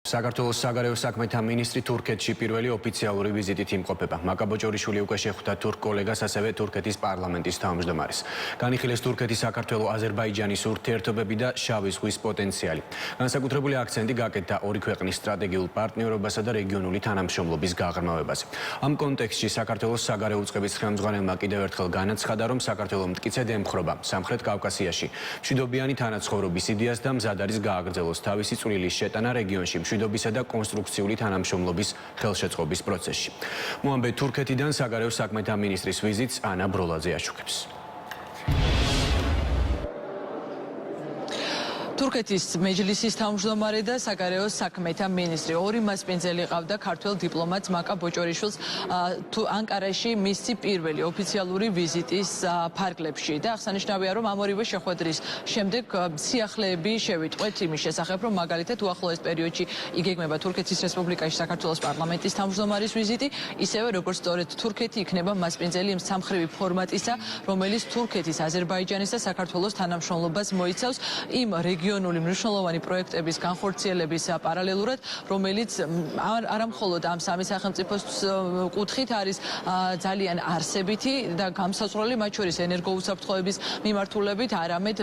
საქართველოს საგარეო საქმეთა მინისტრი თურქეთში პირველი ოფიციალური ვიზიტით იმყოფება. მაკაბოჭორიშვილი უკვე შეხვდა თურქ კოლეგას, ასევე თურქეთის პარლამენტის თავმჯდომარეს. განიხილეს თურქეთის, საქართველოს, აზერბაიჯანის ურთიერთობები და შავი ზღვის პოტენციალი. განსაკუთრებული აქცენტი გაკეთდა ორი ქვეყნის სტრატეგიულ პარტნიორობასა და რეგიონული თანამშრომლობის გაღრმავებაზე. ამ კონტექსტში საქართველოს საგარეო უწყების ხელმძღვანელმა კიდევ ერთხელ განაცხადა, რომ საქართველოს მტკიცედ ემხრობა სამხრეთ კავკასიაში მშვიდობიანი თანაცხოვრობის იდეას და მზად არის გააგრძელოს თავისი წვლილი შეტანა რეგიონში მშვიდობისა და კონსტრუქციული თანამშრომლობის ხელშეწყობის პროცესში. მოამბე თურქეთიდან საგარეო საქმეთა მინისტრის ვიზიტს ანა ბროლაძე აშუქებს. თურქეთის მეჯლისის თავმჯდომარე და საგარეო საქმეთა მინისტრი ორი მასპინძელი ყავდა ქართველ დიპლომატს მაკა ბოჭორიშვილს ანკარაში მისი პირველი ოფიციალური ვიზიტის ფარგლებში და აღსანიშნავია, რომ ამ ორივე შეხვედრის შემდეგ სიახლეები შევიტყვეთ იმის შესახებ, რომ მაგალითად უახლოეს პერიოდში იგეგმება თურქეთის რესპუბლიკაში საქართველოს პარლამენტის თავმჯდომარის ვიზიტი, ისევე როგორც სწორედ თურქეთი იქნება მასპინძელი იმ სამხრივი ფორმატისა, რომელიც თურქეთის, აზერბაიჯანის და საქართველოს თანამშრომლობას მოიცავს იმ რეგიონული მნიშვნელოვანი პროექტების განხორციელების პარალელურად, რომელიც არამხოლოდ ამ სამი სახელმწიფოს კუთხით არის ძალიან არსებითი და გამსაზღვრელი, მათ შორის ენერგოუსაფრთხოების მიმართულებით, არამედ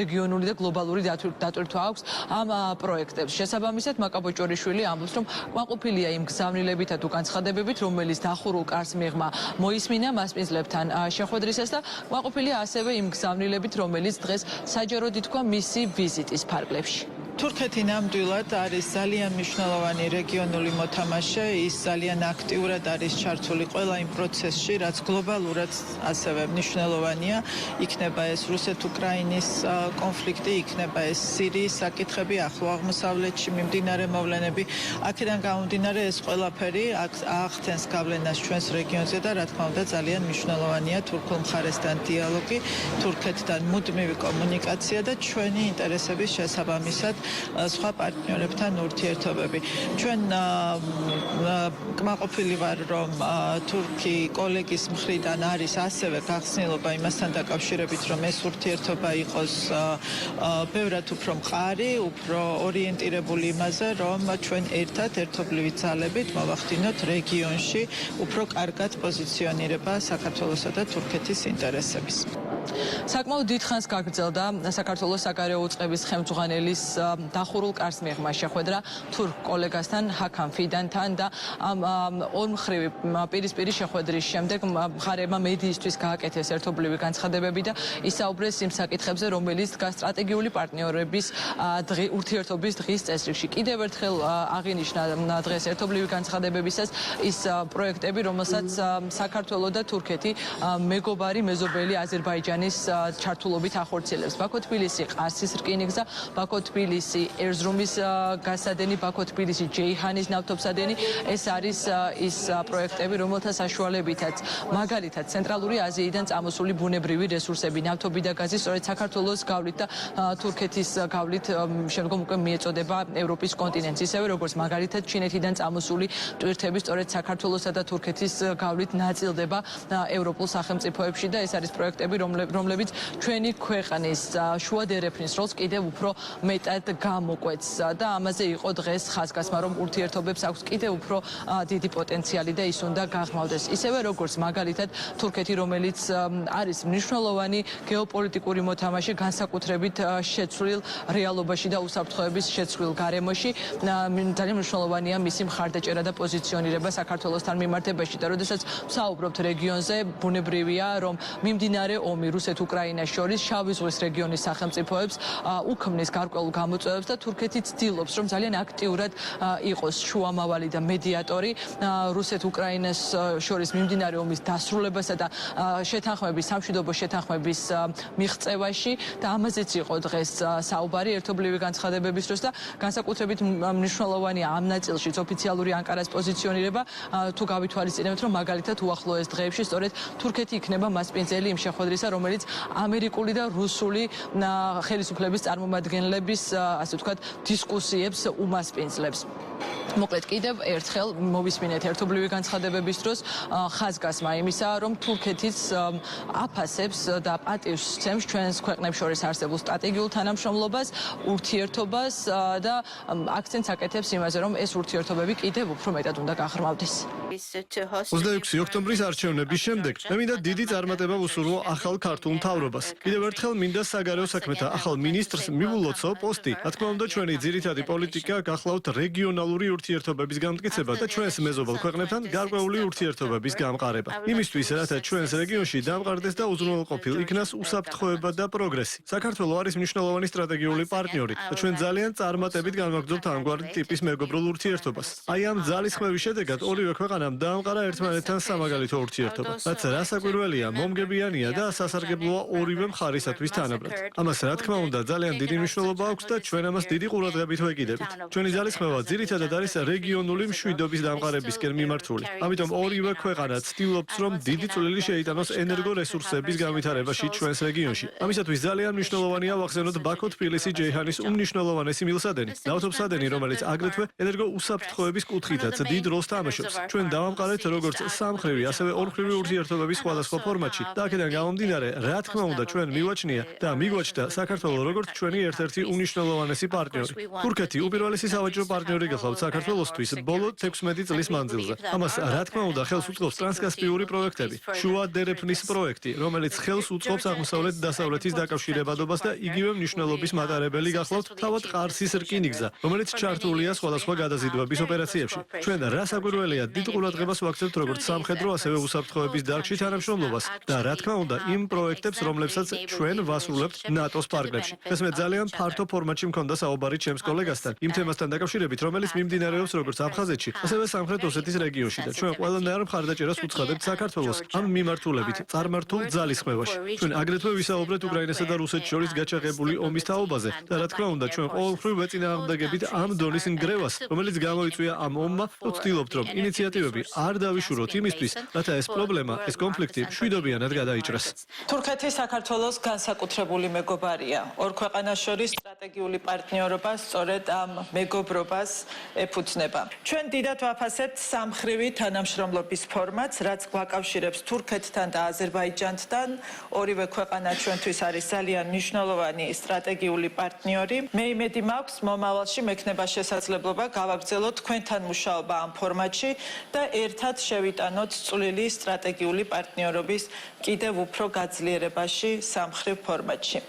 რეგიონული და გლობალური დატვირთვა აქვს ამ პროექტებს. შესაბამისად, მაკა ბოჭორიშვილი ამბობს, რომ კმაყოფილია იმ გზავნილებითა თუ განცხადებებით, რომელიც დახურულ კარს მიღმა მოისმინა მასპინძლებთან შეხვედრისას და კმაყოფილია ასევე იმ გზავნილებით, რომელიც დღეს საჯაროდ ითქვა მისი ვიზიტის ფარგლებში. თურქეთი ნამდვილად არის ძალიან მნიშვნელოვანი რეგიონული მოთამაშე, ის ძალიან აქტიურად არის ჩართული ყველა იმ პროცესში, რაც გლობალურად ასევე მნიშვნელოვანია. იქნება ეს რუსეთ-უკრაინის კონფლიქტი, იქნება ეს სირიის საკითხები, ახლო აღმოსავლეთში მიმდინარე მოვლენები. აქედან გამომდინარე ეს ყველაფერი აღხსენს გავლენას ჩვენს რეგიონზე და რა თქმა უნდა ძალიან მნიშვნელოვანია თურქულ მხარესთან დიალოგი, თურქეთთან მუდმივი კომუნიკაცია და ჩვენი ინტერესების შესაბამისად სხვა პარტნიორებთან ურთიერთობები. ჩვენ კმაყოფილი ვარ, რომ თურქი კოლეგის მხრიდან არის ასევე გახსნილობა იმასთან დაკავშირებით, რომ ეს ურთიერთობა იყოს ბევრად უფრო მყარი, უფრო ორიენტირებული იმაზე, რომ ჩვენ ერთობლივი ძალებით მოვახდინოთ რეგიონში უფრო კარგად პოზიციონირება საქართველოსა და თურქეთის ინტერესების. საკმაოდ დიდხანს გაგრძელდა საქართველოს საგარეო უწყების ხელმძღვანელის დახურულ კარს მიღმა შეხვედრა თურქ კოლეგასთან ჰაქან ფიდანთან და ამ ორმხრივი პირისპირი შეხვედრის შემდეგ მხარეებმა მედიისთვის გააკეთეს ერთობლივი განცხადებები და ისაუბრეს იმ საკითხებზე, რომელიც დგას სტრატეგიული პარტნიორების ურთიერთობის დღის წესრიგში. კიდევ ერთხელ აღინიშნა დღეს ერთობლივი განცხადებებისას ის პროექტები, რომელსაც საქართველო და თურქეთი მეგობარი მეზობელი აზერბაიჯანის ჩართულობით ახორციელებს. ბაქო-თბილისი ყარსის რკინიგზა, ბაქო-თბილისი ერზრუმის გასადენი, ბაქო-თბილისი ჯეიჰანის ნავთობსადენი, ეს არის ის პროექტები, რომელთა საშუალებითაც მაგალითად ცენტრალური აზიიდან წამოსული ბუნებრივი რესურსები, ნავთობი და გაზი სწორედ საქართველოს გავლით და თურქეთის გავლით შემდგომ უკვე მიეწოდება ევროპის კონტინენტს, ისევე როგორც მაგალითად ჩინეთიდან წამოსული ტვირთები სწორედ საქართველოსა და თურქეთის გავლით ნაწილდება ევროპულ სახელმწიფოებში და ეს არის პროექტები, რომლებიც ჩვენი ქვეყნის შუა დერეფნის როლს კიდევ უფრო მეტად გამოკვეთს და ამაზე იყო დღეს ხაზგასმა, რომ ურთიერთობებს აქვს კიდევ უფრო დიდი პოტენციალი და ის უნდა გაღრმავდეს. ისევე როგორც მაგალითად თურქეთი, რომელიც არის მნიშვნელოვანი გეოპოლიტიკური მოთამაშე, განსაკუთრებით შეცვლილ რეალობაში და უსაფრთხოების შეცვლილ გარემოში, ძალიან მნიშვნელოვანია მისი მხარდაჭერა და პოზიციონირება საქართველოსთან მიმართებაში და როდესაც ვსაუბრობთ რეგიონზე, ბუნებრივია, რომ მიმდინარე ომი რუსეთ-უკრაინას შორის შავი ზღვის რეგიონის სახელმწიფოებს უქმნის გარკვეულ გამოწვევებს და თურქეთი ცდილობს, რომ ძალიან აქტიურად იყოს შუამავალი და მედიატორი რუსეთ-უკრაინას შორის მიმდინარე ომის დასრულებასა და შეთანხმების, სამშვიდობო შეთანხმების მიღწევაში და ამაზეც იყო დღეს საუბარი ერთობლივი განცხადებების დროს და განსაკუთრებით მნიშვნელოვანია ამ ნაწილშიც ოფიციალური ანკარას პოზიციონირება, თუ გავითვალისწინებთ, რომ მაგალითად უახლოეს დღეებში სწორედ თურქეთი იქნება მასპინძელი იმ შეხვედრისა, რომელიც ამერიკული და რუსული ხელისუფლების წარმომადგენლების, ასე ვთქვათ, დისკუსიებს უმასპინძლებს. მოკლედ კიდევ ერთხელ მოვისმინეთ ერთობლივი განცხადებების დროს ხაზგასმა იმისა, რომ თურქეთის აფასებს და პატივს სცემს ჩვენს ქვეყნებს შორის არსებულ სტრატეგიულ თანამშრომლობას, ურთიერთობას და აქცენტს აკეთებს იმაზე, რომ ეს ურთიერთობები კიდევ უფრო მეტად უნდა გაღრმავდეს. 26 ოქტომბრის არჩევნების შემდეგ მე მინდა დიდი წარმატება ვუსურვო ახალ ქართულ მთავრობას. კიდევ ერთხელ მინდა საგარეო საქმეთა ახალ მინისტრს მივულოცო პოსტი. რა თქმა უნდა, ჩვენი ძირითადი პოლიტიკა გახლავთ რეგიონალური ურთიერთობების გამტკიცება და ჩვენს მეზობელ ქვეყნებთან გარკვეული ურთიერთობების გამყარება. იმისთვის, რათა ჩვენს რეგიონში დამყარდეს და უზრუნველყოფილ იქნას უსაფრთხოება და პროგრესი. საქართველო არის მნიშვნელოვანი სტრატეგიული პარტნიორი და ჩვენ ძალიან წარმატებით განვაგრძობთ ამგვარი ტიპის მეგობრულ ურთიერთობას. აი ამ ძალისხმევის შედეგად ორივე ქვეყანამ დაამყარა ერთმანეთთან სამაგალითო ურთიერთობა, რაც რასაკვირველია, მომგებიანია და სასარგებლოა ორივე მხარისათვის თანაბრად. ამას რა თქმა უნდა ძალიან დიდი მნიშვნელობა აქვს და ჩვენ ამას დიდი ყურადღებით ვეკიდებით. ჩვენი ძალისხმევა ძირითადად არის რეგიონული მშვიდობის დამყარებისკენ მიმართული. ამიტომ ორივე ქვეყანა ცდილობს, რომ დიდი წვლილი შეიტანოს ენერგორესურსების განვითარებაში ჩვენს რეგიონში. ამისათვის ძალიან მნიშვნელოვანია ვახსენოთ ბაქო-თბილისი ჯეიჰანის უმნიშვნელოვანესი მილსადენი, ნავთობსადენი, რომელიც აგრეთვე ენერგოუსაფრთხოების კუთხითაც დიდ როლს თამაშობს. ჩვენ დავამყარეთ როგორც სამხრივი, ასევე ორმხრივი ურთიერთობების სხვადასხვა ფორმატში და აქედან გამომდინარე, რა თქმა უნდა, ჩვენ მივაჩნია და მიგვაჩნდა საქართველო როგორც ჩვენი ერთ-ერთი უმნიშვნელოვანესი პარტნიორი. თურქეთი უპირველესი სავაჭრო პარტნიორი გახლავთ საქართველოსთვის ბოლო 16 წლის მანძილზე. ამას რა თქმა უნდა ხელს უწყობს ტრანსკასპიური პროექტები, შუა დერეფნის პროექტი, რომელიც ხელს უწყობს აღმოსავლეთ-დასავლეთის დაკავშირებადობას და იგივე მნიშვნელობის მატარებელი გახლავთ თავად ყარსის რკინიგზა, რომელიც ჩართულია სხვადასხვა გადაზიდვების ოპერაციებში. ჩვენ რასაკვირველია დიდ ყურადღებას ვაქცევთ როგორც სამხედრო, ასევე უსაფრთხოების დარგში თანამშრომლობას და რა თქმა უნდა იმ პროექტებს, რომლებსაც ჩვენ ვასრულებთ ნატოს პარკებში. ეს მე ძალიან ფართო ფორმატში მქონდა საუბარი ჩემს კოლეგასთან იმ თემასთან დაკავშირებით, რომელიც მიმდინარეობს როგორც აფხაზეთში, ასევე სამხრეთ ოსეთის რეგიონში და ჩვენ ყველანაირ მხარდაჭერას უცხადებთ საქართველოს ამ მიმართულებით წარმართულ ძალისხმევაში. ჩვენ აგრეთვე ვისაუბრეთ უკრაინასა და რუსეთს შორის გაჩაღებული ომის თაობაზე და რა თქმა უნდა ჩვენ ყოველმხრივ ვეწინააღმდეგებით ამ დონის ნგრევას, რომელიც გამოიწვია ამ ომმა, ვცდილობთ რომ ინიციატივები არ დავიშუროთ იმისთვის, რათა ეს პრობლემა, ეს კონფლიქტი მშვიდობიანად გადაიჭრას. თურქეთი საქართველოს განსაკუთრებული მეგობარია. ორ ქვეყანას შორის სტრატეგიული პარტნიორობა სწორედ ამ მეგობრობას ეფუძნება. ჩვენ დიდად ვაფასებთ სამხრივი თანამშრომლობის ფორმატს, რაც გვაკავშირებს თურქეთთან და აზერბაიჯანთან. ორივე ქვეყანა ჩვენთვის არის ძალიან მნიშვნელოვანი სტრატეგიული პარტნიორი. მე იმედი მაქვს, მომავალში მექნება შესაძლებლობა გავაგრძელოთ თქვენთან მუშაობა ამ ფორმატში და ერთად შევიტანოთ წვლილი სტრატეგიული პარტნიორობის კიდევ უფრო გაძლიერებაში სამხრივ ფორმატში.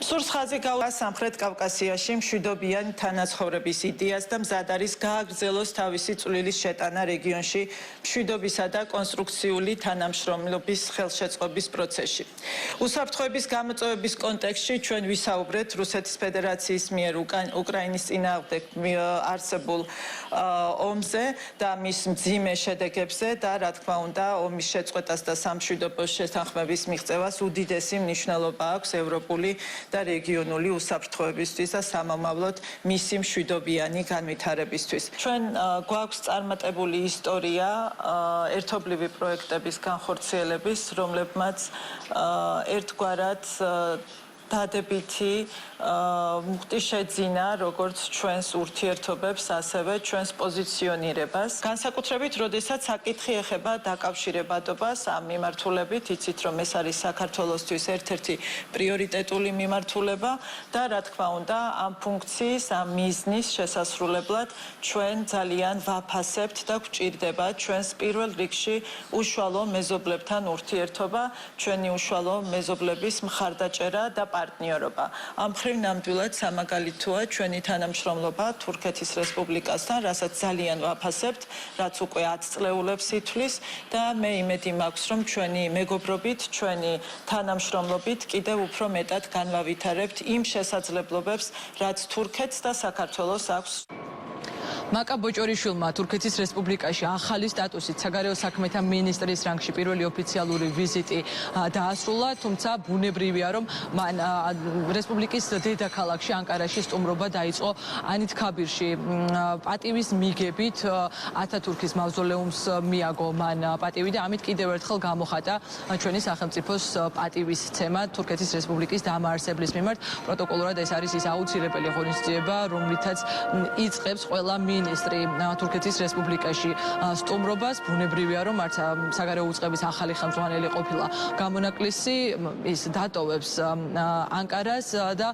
მსურს ხაზი გაუწია სამხრეთ კავკასიაში მშვიდობიანი თანაცხოვრების იდეას და მზად არის გააგრძელოს თავისი წვლილის შეტანა რეგიონში მშვიდობისა და კონსტრუქციული თანამშრომლობის ხელშეწყობის პროცესში. უსაფრთხოების გამოწვევების კონტექსტში ჩვენ ვისაუბრეთ რუსეთის ფედერაციის მიერ უკრაინის წინააღმდეგ არსებულ ომზე და მის მძიმე შედეგებზე და რა თქმა უნდა ომის შეწყვეტას და სამშვიდობოს შეთანხმების მიღწევას უდიდესი მნიშვნელობა აქვს ევროპული და რეგიონული უსაფრთხოებისთვის და სამომავლოდ მისი მშვიდობიანი განვითარებისთვის. ჩვენ გვაქვს წარმატებული ისტორია ერთობლივი პროექტების განხორციელების, რომლებმაც ერთგვარად დადებითი მუხტი შეძინა როგორც ჩვენს ურთიერთობებს, ასევე ჩვენს პოზიციონირებას. განსაკუთრებით, როდესაც საკითხი ეხება დაკავშირებადობას ამ მიმართულებით, იცით რომ ეს არის საქართველოსთვის ერთ-ერთი პრიორიტეტული მიმართულება და რა თქმა უნდა, ამ ფუნქციის, ამ მიზნის შესასრულებლად ჩვენ ძალიან ვაფასებთ და გვჭირდება ჩვენს პირველ რიგში უშუალო მეზობლებთან ურთიერთობა, ჩვენი უშუალო მეზობლების მხარდაჭერა და პარტნიორობა. ამ მხრივ ნამდვილად სამაგალითოა ჩვენი თანამშრომლობა თურქეთის რესპუბლიკასთან, რასაც ძალიან ვაფასებთ, რაც უკვე 10 წლეულებს ითვლის და მე იმედი მაქვს, რომ ჩვენი მეგობრობით, ჩვენი თანამშრომლობით კიდევ უფრო მეტად განვავითარებთ იმ შესაძლებლობებს, რაც თურქეთს და საქართველოს აქვს. მაკა ბოჭორიშვილმა თურქეთის რესპუბლიკაში ახალი სტატუსით საგარეო საქმეთა მინისტრის რანგში პირველი ოფიციალური ვიზიტი დაასრულა, თუმცა ბუნებრივია, რომ მან რესპუბლიკის დედაქალაქში ანკარაში სტუმრობა დაიწყო ანით ქაბირში. პატივის მიგებით ათათურქის მავზოლეუმს მიაგო მან პატივი და ამით კიდევ ერთხელ გამოხატა ჩვენი სახელმწიფოს პატივისცემა თურქეთის რესპუბლიკის დამაარსებლის მიმართ. პროტოკოლურად ეს არის ის აუცილებელი ღონისძიება, რომლითაც იწყებს ყველა მინისტრი თურქეთის რესპუბლიკაში სტუმრობას. ბუნებრივია, რომ არც საგარეო უწყების ახალი ხელმძღვანელი ყოფილა გამონაკლისი, ის დატოვებს ანკარას და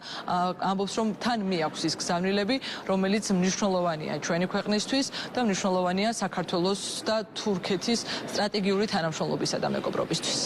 ამბობს, რომ თან მიაქვს ის გზავნილები, რომელიც მნიშვნელოვანია ჩვენი ქვეყნისთვის და მნიშვნელოვანია საქართველოს და თურქეთის სტრატეგიული თანამშრომლობისა და მეგობრობისთვის.